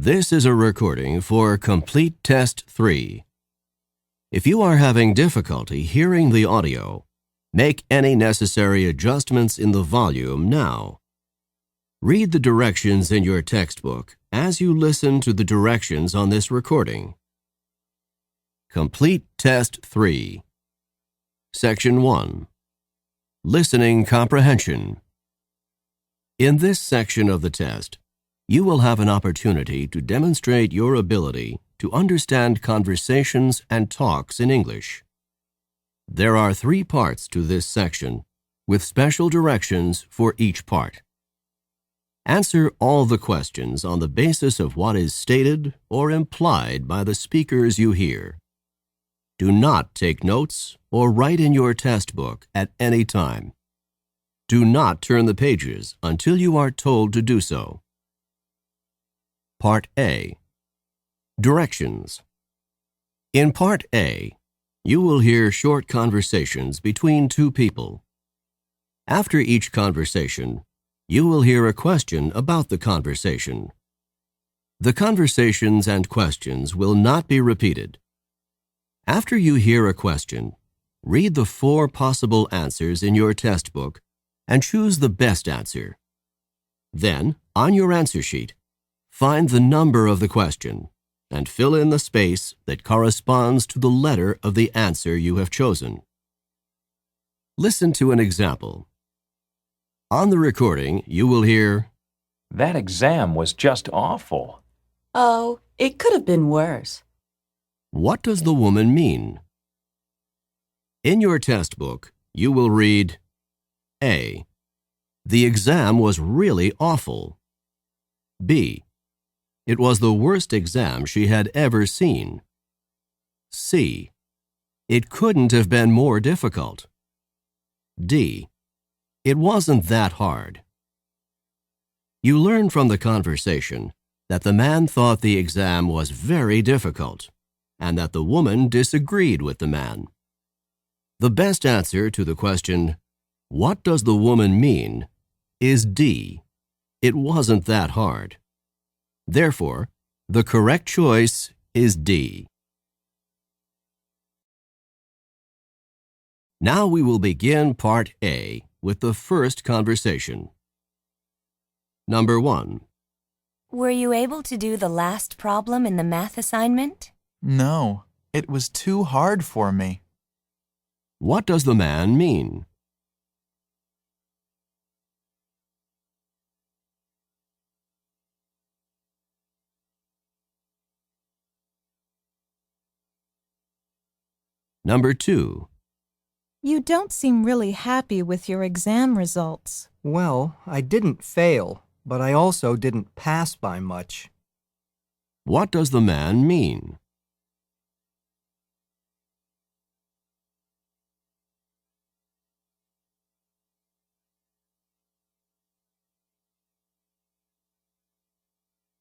This is a recording for Complete Test 3. If you are having difficulty hearing the audio, make any necessary adjustments in the volume now. Read the directions in your textbook as you listen to the directions on this recording. Complete Test 3. Section 1. Listening Comprehension. In this section of the test, you will have an opportunity to demonstrate your ability to understand conversations and talks in English. There are 3 parts to this section, with special directions for each part. Answer all the questions on the basis of what is stated or implied by the speakers you hear. Do not take notes or write in your test book at any time. Do not turn the pages until you are told to do so. Part A. Directions. In Part A, you will hear short conversations between 2 people. After each conversation, you will hear a question about the conversation. The conversations and questions will not be repeated. After you hear a question, read the 4 possible answers in your test book and choose the best answer. Then, on your answer sheet, find the number of the question and fill in the space that corresponds to the letter of the answer you have chosen. Listen to an example. On the recording, you will hear, "That exam was just awful." Oh, it could have been worse. "What does the woman mean?" In your test book, you will read, A. The exam was really awful. B. It was the worst exam she had ever seen. C. It couldn't have been more difficult. D. It wasn't that hard. You learn from the conversation that the man thought the exam was very difficult and that the woman disagreed with the man. The best answer to the question, "What does the woman mean?" is D. It wasn't that hard. Therefore, the correct choice is D. Now we will begin Part A with the first conversation. Number 1. Were you able to do the last problem in the math assignment? No, it was too hard for me. What does the man mean? Number 2. You don't seem really happy with your exam results. Well, I didn't fail, but I also didn't pass by much. What does the man mean?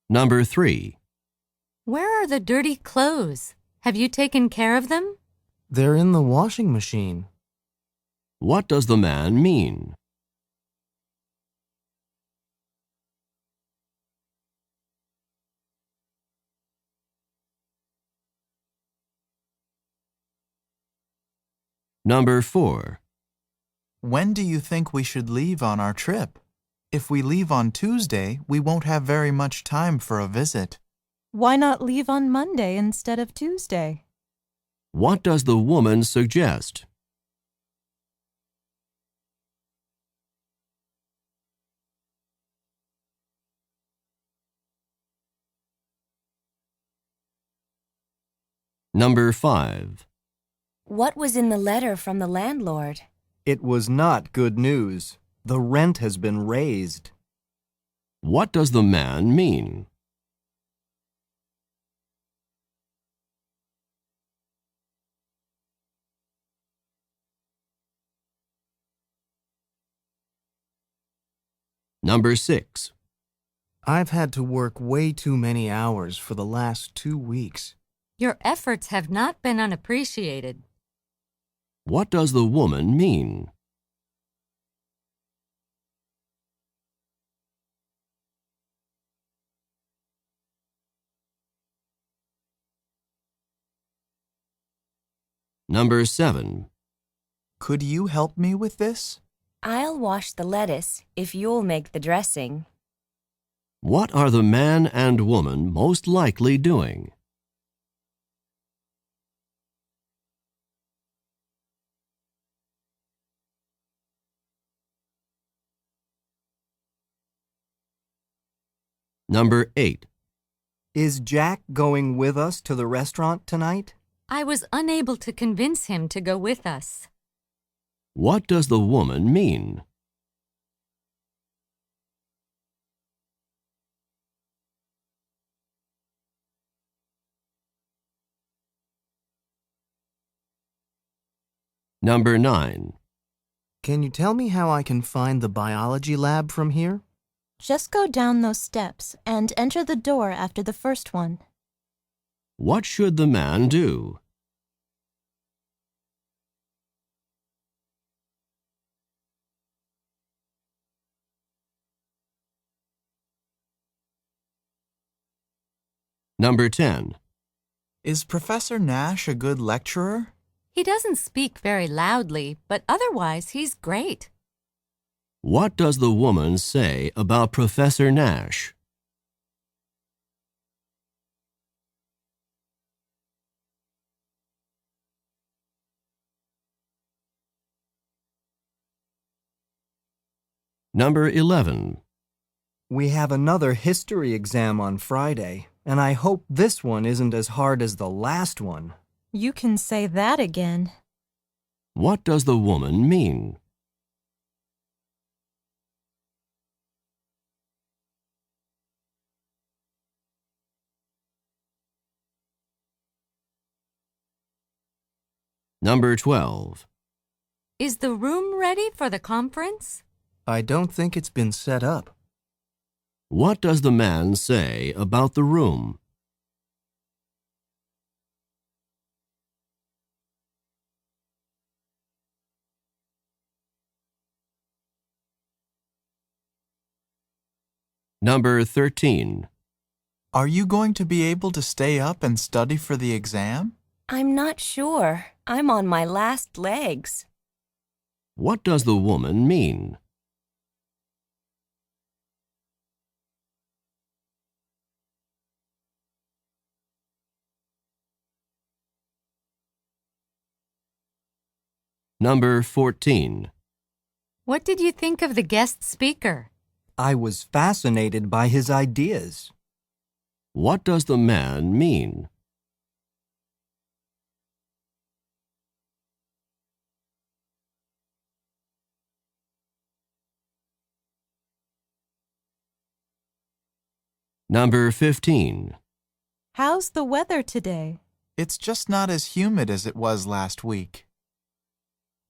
Number 3. Where are the dirty clothes? Have you taken care of them? They're in the washing machine. What does the man mean? Number 4. When do you think we should leave on our trip? If we leave on Tuesday, we won't have very much time for a visit. Why not leave on Monday instead of Tuesday? What does the woman suggest? Number 5. What was in the letter from the landlord? It was not good news. The rent has been raised. What does the man mean? Number 6. I've had to work way too many hours for the last 2 weeks. Your efforts have not been unappreciated. What does the woman mean? Number 7. Could you help me with this? I'll wash the lettuce if you'll make the dressing. What are the man and woman most likely doing? Number 8. Is Jack going with us to the restaurant tonight? I was unable to convince him to go with us. What does the woman mean? Number 9. Can you tell me how I can find the biology lab from here? Just go down those steps and enter the door after the first one. What should the man do? Number 10. Is Professor Nash a good lecturer? He doesn't speak very loudly, but otherwise he's great. What does the woman say about Professor Nash? Number 11. We have another history exam on Friday, and I hope this one isn't as hard as the last one. You can say that again. What does the woman mean? Number 12. Is the room ready for the conference? I don't think it's been set up. What does the man say about the room? Number 13. Are you going to be able to stay up and study for the exam? I'm not sure. I'm on my last legs. What does the woman mean? Number 14. What did you think of the guest speaker? I was fascinated by his ideas. What does the man mean? Number 15. How's the weather today? It's just not as humid as it was last week.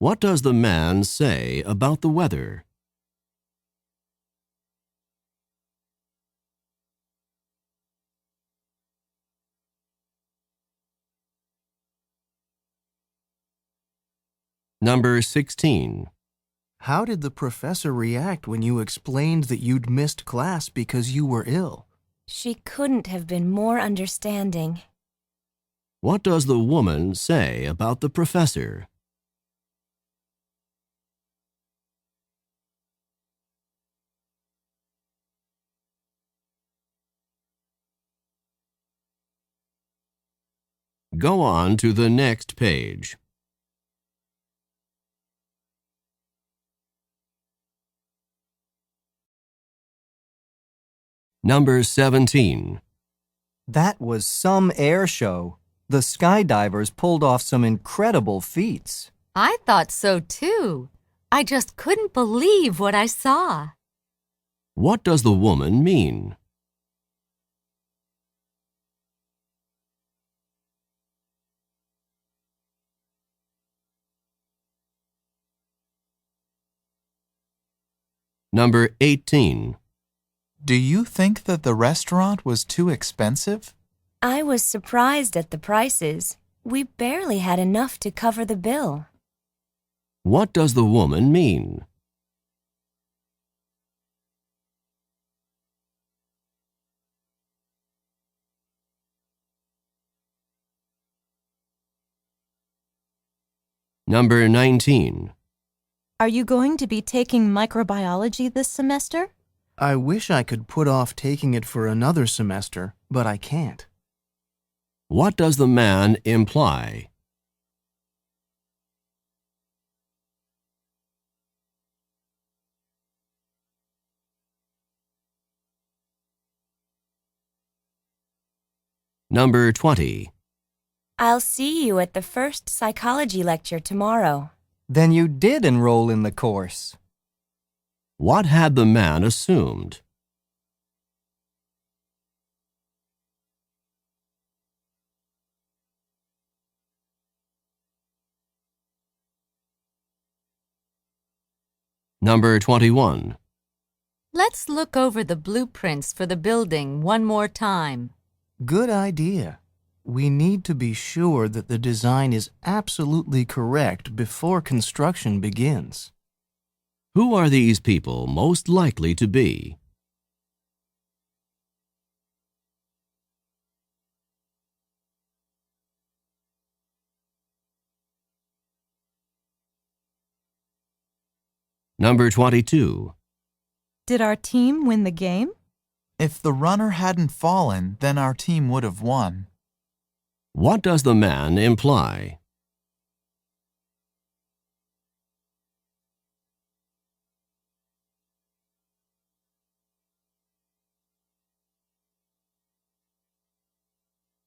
What does the man say about the weather? Number 16. How did the professor react when you explained that you'd missed class because you were ill? She couldn't have been more understanding. What does the woman say about the professor? Go on to the next page. Number 17. That was some air show. The skydivers pulled off some incredible feats. I thought so too. I just couldn't believe what I saw. What does the woman mean? Number 18. Do you think that the restaurant was too expensive? I was surprised at the prices. We barely had enough to cover the bill. What does the woman mean? Number 19. Are you going to be taking microbiology this semester? I wish I could put off taking it for another semester, but I can't. What does the man imply? Number 20. I'll see you at the first psychology lecture tomorrow. Then you did enroll in the course. What had the man assumed? Number 21. Let's look over the blueprints for the building one more time. Good idea. We need to be sure that the design is absolutely correct before construction begins. Who are these people most likely to be? Number 22. Did our team win the game? If the runner hadn't fallen, then our team would have won. What does the man imply?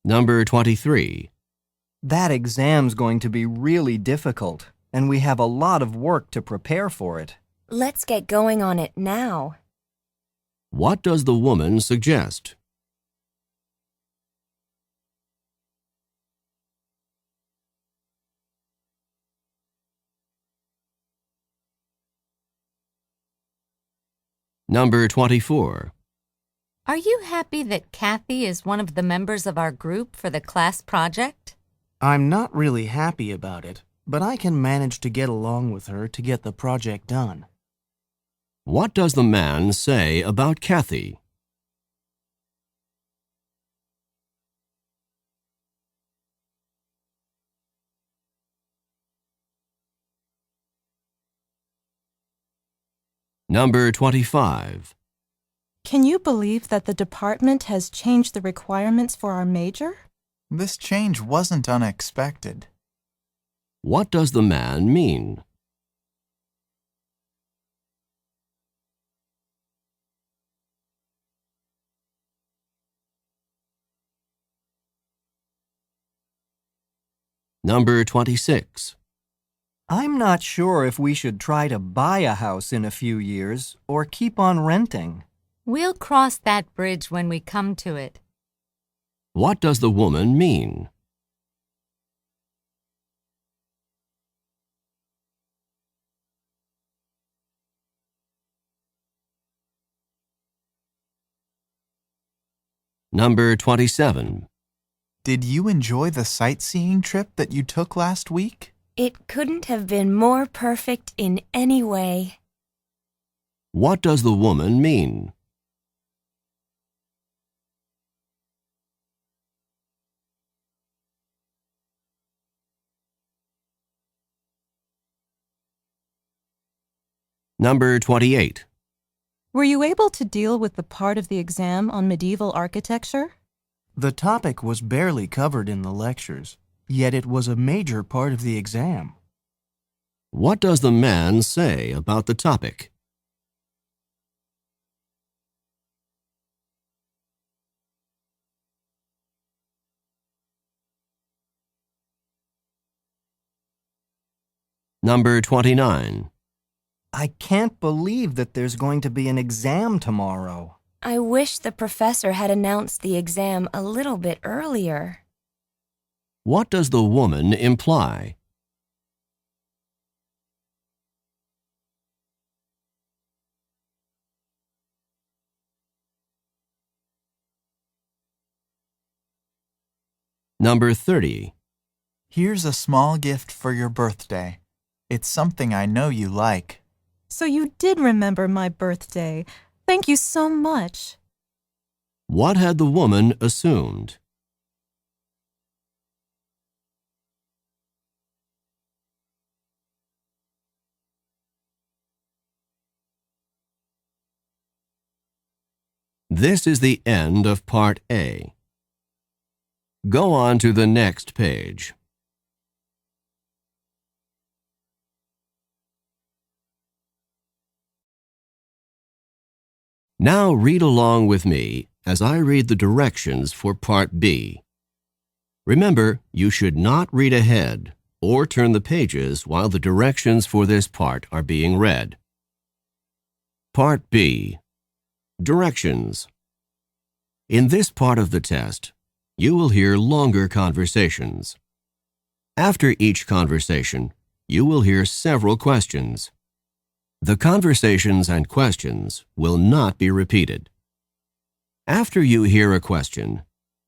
Number 23. That exam's going to be really difficult, and we have a lot of work to prepare for it. Let's get going on it now. What does the woman suggest? Number 24. Are you happy that Kathy is one of the members of our group for the class project? I'm not really happy about it, but I can manage to get along with her to get the project done. What does the man say about Kathy? Number 25. Can you believe that the department has changed the requirements for our major? This change wasn't unexpected. What does the man mean? Number 26. I'm not sure if we should try to buy a house in a few years or keep on renting. We'll cross that bridge when we come to it. What does the woman mean? Number 27. Did you enjoy the sightseeing trip that you took last week? It couldn't have been more perfect in any way. What does the woman mean? Number 28. Were you able to deal with the part of the exam on medieval architecture? The topic was barely covered in the lectures, yet it was a major part of the exam. What does the man say about the topic? Number 29. I can't believe that there's going to be an exam tomorrow. I wish the professor had announced the exam a little bit earlier. What does the woman imply? Number 30. Here's a small gift for your birthday. It's something I know you like. So you did remember my birthday. Thank you so much. What had the woman assumed? This is the end of Part A. Go on to the next page. Now read along with me as I read the directions for Part B. Remember, you should not read ahead or turn the pages while the directions for this part are being read. Part B. Directions. In this part of the test, you will hear longer conversations. After each conversation, you will hear several questions. The conversations and questions will not be repeated. After you hear a question,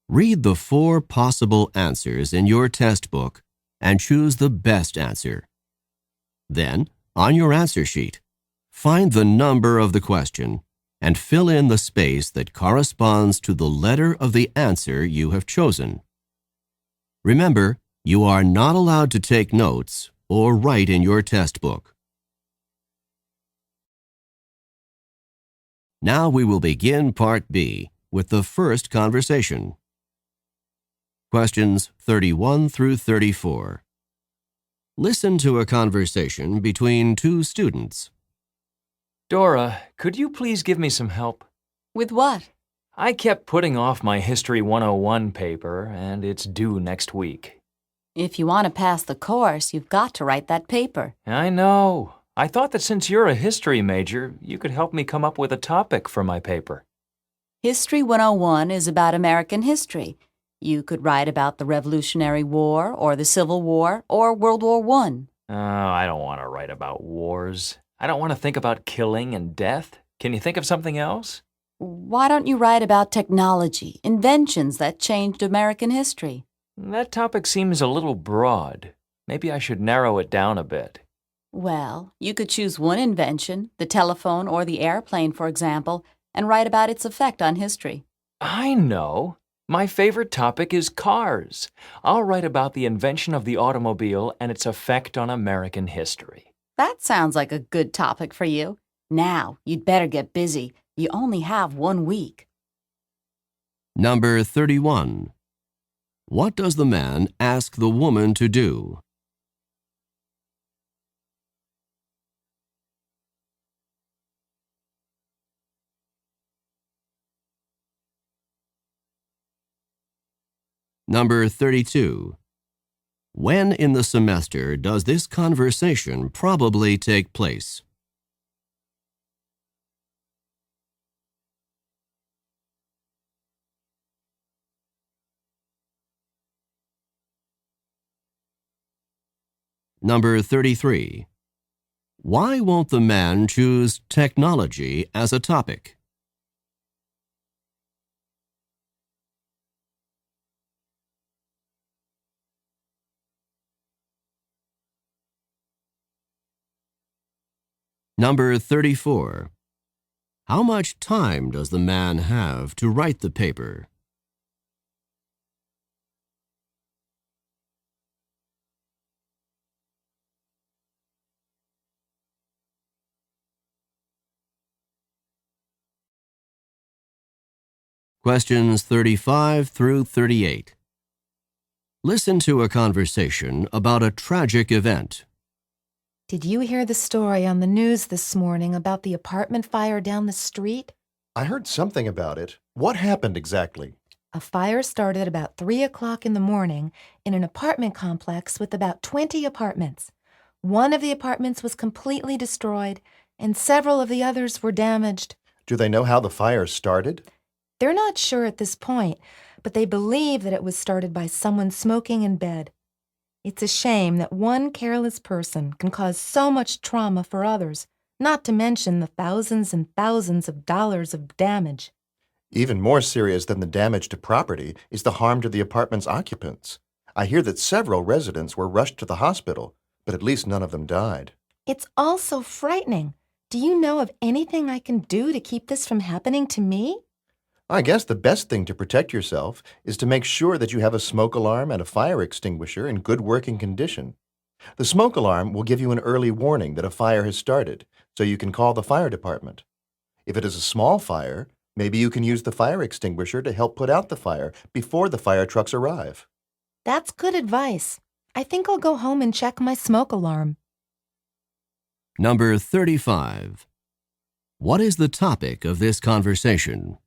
read the 4 possible answers in your test book and choose the best answer. Then, on your answer sheet, find the number of the question and fill in the space that corresponds to the letter of the answer you have chosen. Remember, you are not allowed to take notes or write in your test book. Now we will begin Part B with the first conversation. Questions 31 through 34. Listen to a conversation between 2 students. Dora, could you please give me some help? With what? I kept putting off my History 101 paper, and it's due next week. If you want to pass the course, you've got to write that paper. I know. I thought that since you're a history major, you could help me come up with a topic for my paper. History 101 is about American history. You could write about the Revolutionary War or the Civil War or World War I. Oh, I don't want to write about wars. I don't want to think about killing and death. Can you think of something else? Why don't you write about technology, inventions that changed American history? That topic seems a little broad. Maybe I should narrow it down a bit. Well, you could choose one invention, the telephone or the airplane, for example, and write about its effect on history. I know. My favorite topic is cars. I'll write about the invention of the automobile and its effect on American history. That sounds like a good topic for you. Now, you'd better get busy. You only have 1 week. Number 31. What does the man ask the woman to do? Number 32. When in the semester does this conversation probably take place? Number 33. Why won't the man choose technology as a topic? Number 34. How much time does the man have to write the paper? Questions 35 through 38. Listen to a conversation about a tragic event. Did you hear the story on the news this morning about the apartment fire down the street? I heard something about it. What happened exactly? A fire started about 3 o'clock in the morning in an apartment complex with about 20 apartments. One of the apartments was completely destroyed, and several of the others were damaged. Do they know how the fire started? They're not sure at this point, but they believe that it was started by someone smoking in bed. It's a shame that one careless person can cause so much trauma for others, not to mention the thousands and thousands of dollars of damage. Even more serious than the damage to property is the harm to the apartment's occupants. I hear that several residents were rushed to the hospital, but at least none of them died. It's all so frightening. Do you know of anything I can do to keep this from happening to me? I guess the best thing to protect yourself is to make sure that you have a smoke alarm and a fire extinguisher in good working condition. The smoke alarm will give you an early warning that a fire has started, so you can call the fire department. If it is a small fire, Maybe you can use the fire extinguisher to help put out the fire before the fire trucks arrive. That's good advice. I think I'll go home and check my smoke alarm. Number 35. What is the topic of this conversation?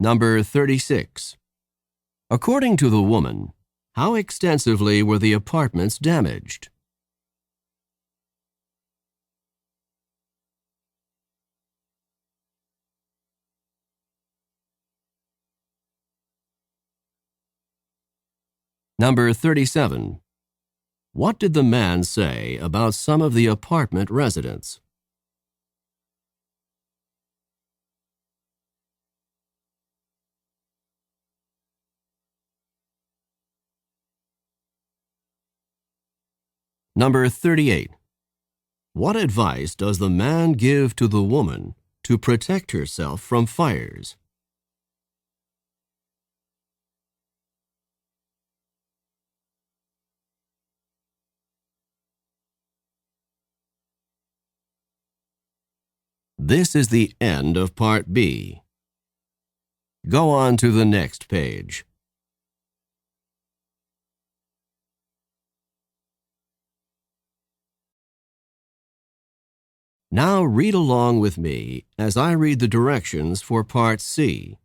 Number 36. According to the woman, how extensively were the apartments damaged? Number 37. What did the man say about some of the apartment residents? Number 38. What advice does the man give to the woman to protect herself from fires? This is the end of Part B. Go on to the next page. Now read along with me as I read the directions for Part C.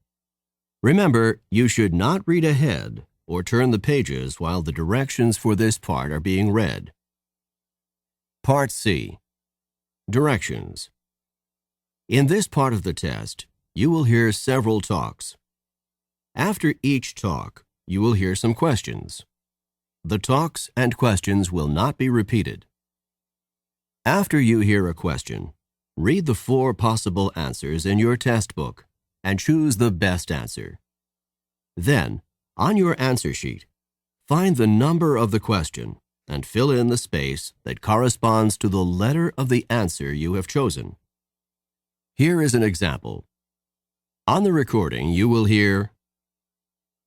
Remember, you should not read ahead or turn the pages while the directions for this part are being read. Part C. Directions. In this part of the test, you will hear several talks. After each talk, you will hear some questions. The talks and questions will not be repeated. After you hear a question, read the 4 possible answers in your test book and choose the best answer. Then, on your answer sheet, find the number of the question and fill in the space that corresponds to the letter of the answer you have chosen. Here is an example. On the recording, you will hear,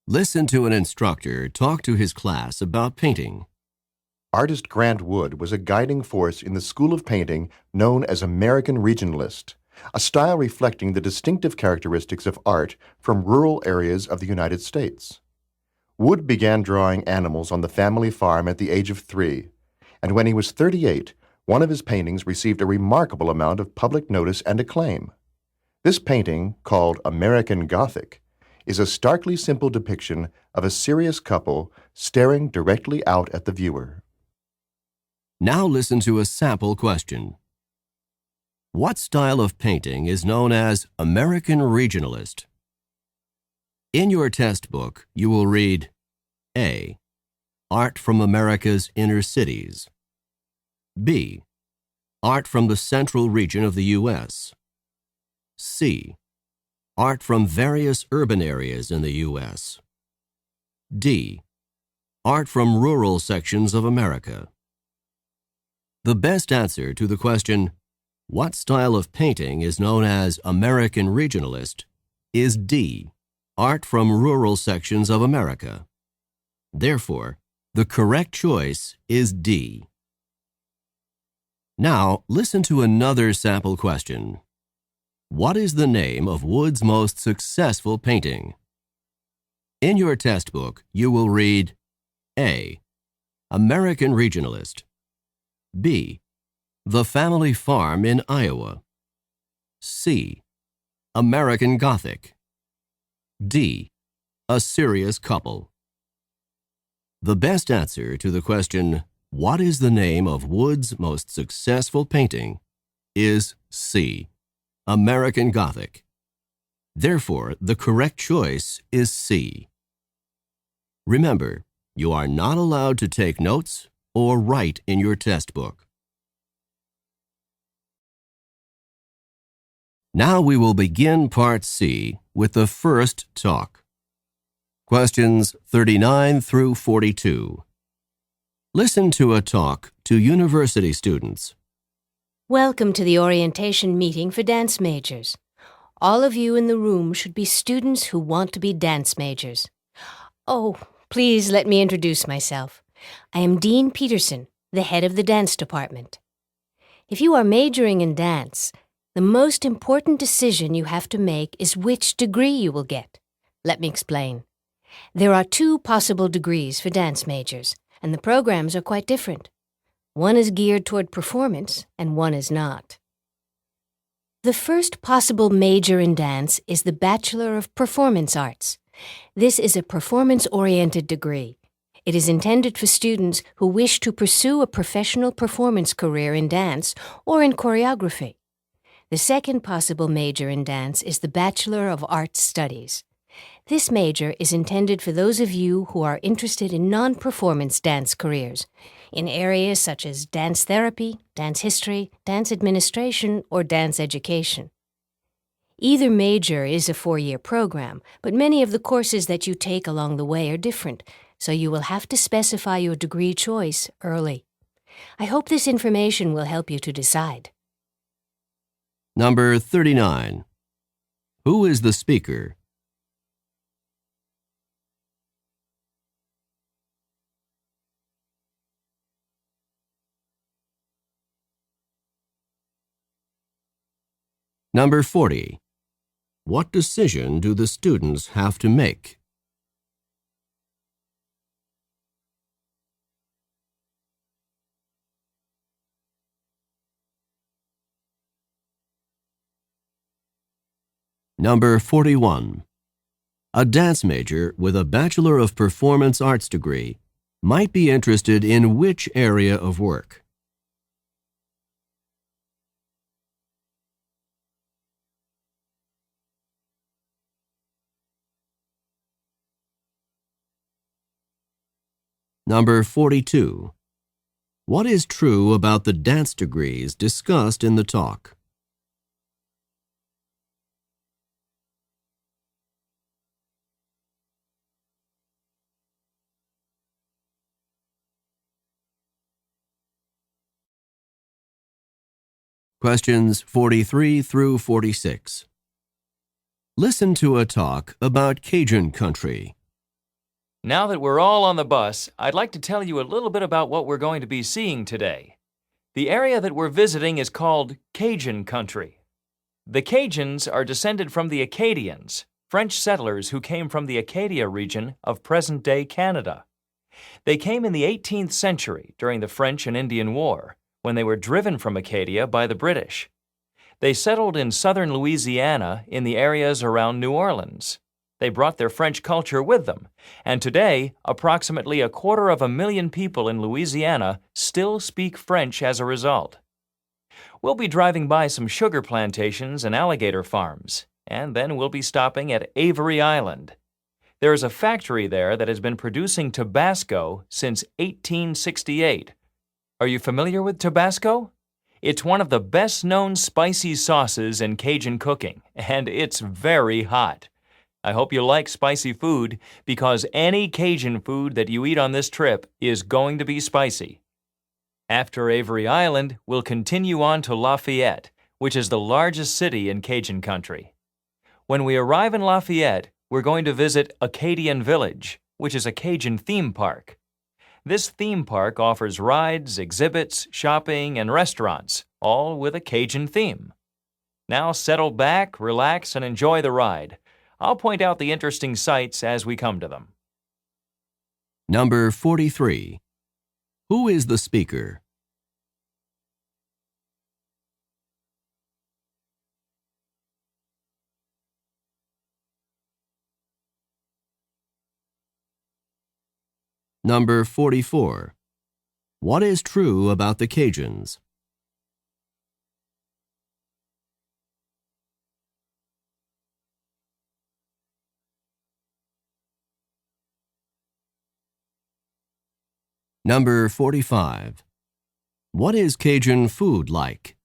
"Listen to an instructor talk to his class about painting." Artist Grant Wood was a guiding force in the school of painting known as American Regionalist, a style reflecting the distinctive characteristics of art from rural areas of the United States. Wood began drawing animals on the family farm at the age of 3, and when he was 38, one of his paintings received a remarkable amount of public notice and acclaim. This painting, called American Gothic, is a starkly simple depiction of a serious couple staring directly out at the viewer. Now listen to a sample question. What style of painting is known as American Regionalist? In your test book, you will read A. Art from America's inner cities. B. Art from the central region of the U.S. C. Art from various urban areas in the U.S. D. Art from rural sections of America. The best answer to the question, what style of painting is known as American Regionalist, is D. Art from rural sections of America. Therefore, the correct choice is D. Now, listen to another sample question. What is the name of Wood's most successful painting? In your test book, you will read A. American Regionalist. B. The Family Farm in Iowa. C. American Gothic. D. A Serious Couple. The best answer to the question, what is the name of Wood's most successful painting, is C. American Gothic. Therefore, the correct choice is C. Remember, you are not allowed to take notes or write in your test book. Now we will begin Part C with the first talk. Questions 39 through 42. Listen to a talk to university students. Welcome to the orientation meeting for dance majors. All of you in the room should be students who want to be dance majors. Oh, please let me introduce myself. I am Dean Peterson, the head of the dance department. If you are majoring in dance, the most important decision you have to make is which degree you will get. Let me explain. There are 2 possible degrees for dance majors, and the programs are quite different. One is geared toward performance, and one is not. The first possible major in dance is the Bachelor of Performance Arts. This is a performance-oriented degree. It is intended for students who wish to pursue a professional performance career in dance or in choreography. The second possible major in dance is the Bachelor of Arts Studies. This major is intended for those of you who are interested in non-performance dance careers, in areas such as dance therapy, dance history, dance administration, or dance education. Either major is a 4-year program, but many of the courses that you take along the way are different, so you will have to specify your degree choice early. I hope this information will help you to decide. Number 39. Who is the speaker? Number 40. What decision do the students have to make? Number 41. A dance major with a Bachelor of Performance Arts degree might be interested in which area of work? Number 42. What is true about the dance degrees discussed in the talk? Questions 43 through 46. Listen to a talk about Cajun country. Now that we're all on the bus, I'd like to tell you a little bit about what we're going to be seeing today. The area that we're visiting is called Cajun country. The Cajuns are descended from the Acadians, French settlers who came from the Acadia region of present-day Canada. They came in the 18th century during the French and Indian War, when they were driven from Acadia by the British. They settled in southern Louisiana in the areas around New Orleans. They brought their French culture with them, and today, approximately 250,000 people in Louisiana still speak French as a result. We'll be driving by some sugar plantations and alligator farms, and then we'll be stopping at Avery Island. There is a factory there that has been producing Tabasco since 1868. Are you familiar with Tabasco? It's one of the best-known spicy sauces in Cajun cooking, and it's very hot. I hope you like spicy food, because any Cajun food that you eat on this trip is going to be spicy. After Avery Island, we'll continue on to Lafayette, which is the largest city in Cajun country. When we arrive in Lafayette, we're going to visit Acadian Village, which is a Cajun theme park. This theme park offers rides, exhibits, shopping, and restaurants, all with a Cajun theme. Now settle back, relax, and enjoy the ride. I'll point out the interesting sights as we come to them. Number 43. Who is the speaker? Number 44. What is true about the Cajuns? Number 45. What is Cajun food like?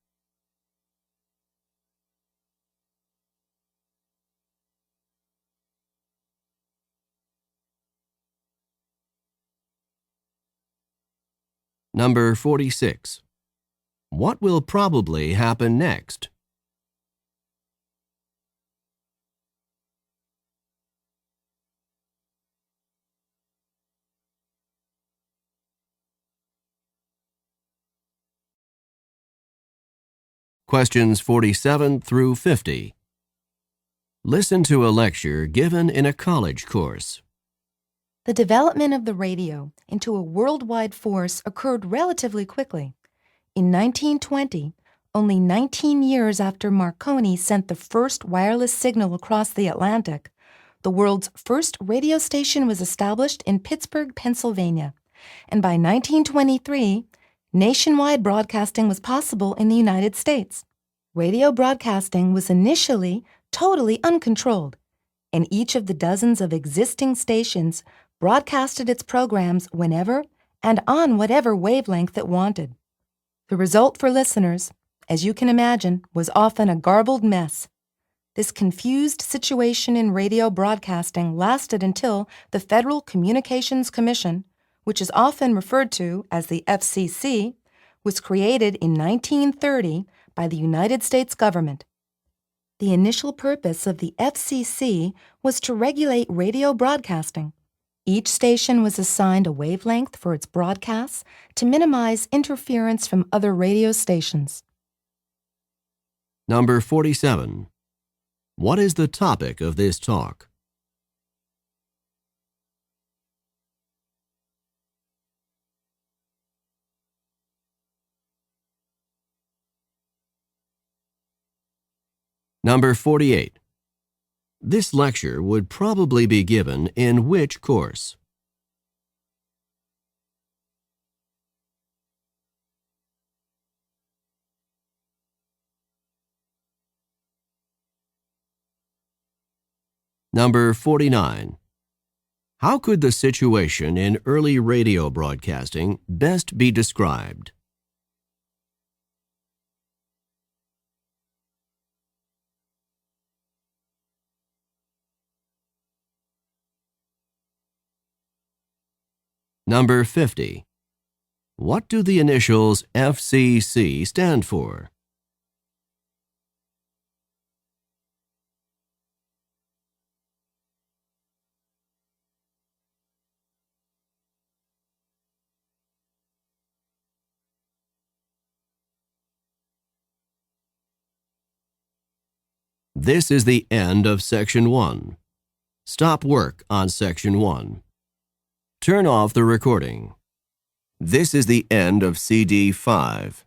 Number 46. What will probably happen next? Questions 47 through 50. Listen to a lecture given in a college course. The development of the radio into a worldwide force occurred relatively quickly. In 1920, only 19 years after Marconi sent the first wireless signal across the Atlantic, the world's first radio station was established in Pittsburgh, Pennsylvania, and by 1923, nationwide broadcasting was possible in the United States. Radio broadcasting was initially totally uncontrolled, and each of the dozens of existing stations broadcasted its programs whenever and on whatever wavelength it wanted. The result for listeners, as you can imagine, was often a garbled mess. This confused situation in radio broadcasting lasted until the Federal Communications Commission, which is often referred to as the FCC, was created in 1930 by the United States government. The initial purpose of the FCC was to regulate radio broadcasting. Each station was assigned a wavelength for its broadcasts to minimize interference from other radio stations. Number 47. What is the topic of this talk? Number 48. This lecture would probably be given in which course? Number 49. How could the situation in early radio broadcasting best be described? Number 50. What do the initials FCC stand for? This is the end of Section 1. Stop work on Section 1. Turn off the recording. This is the end of CD 5.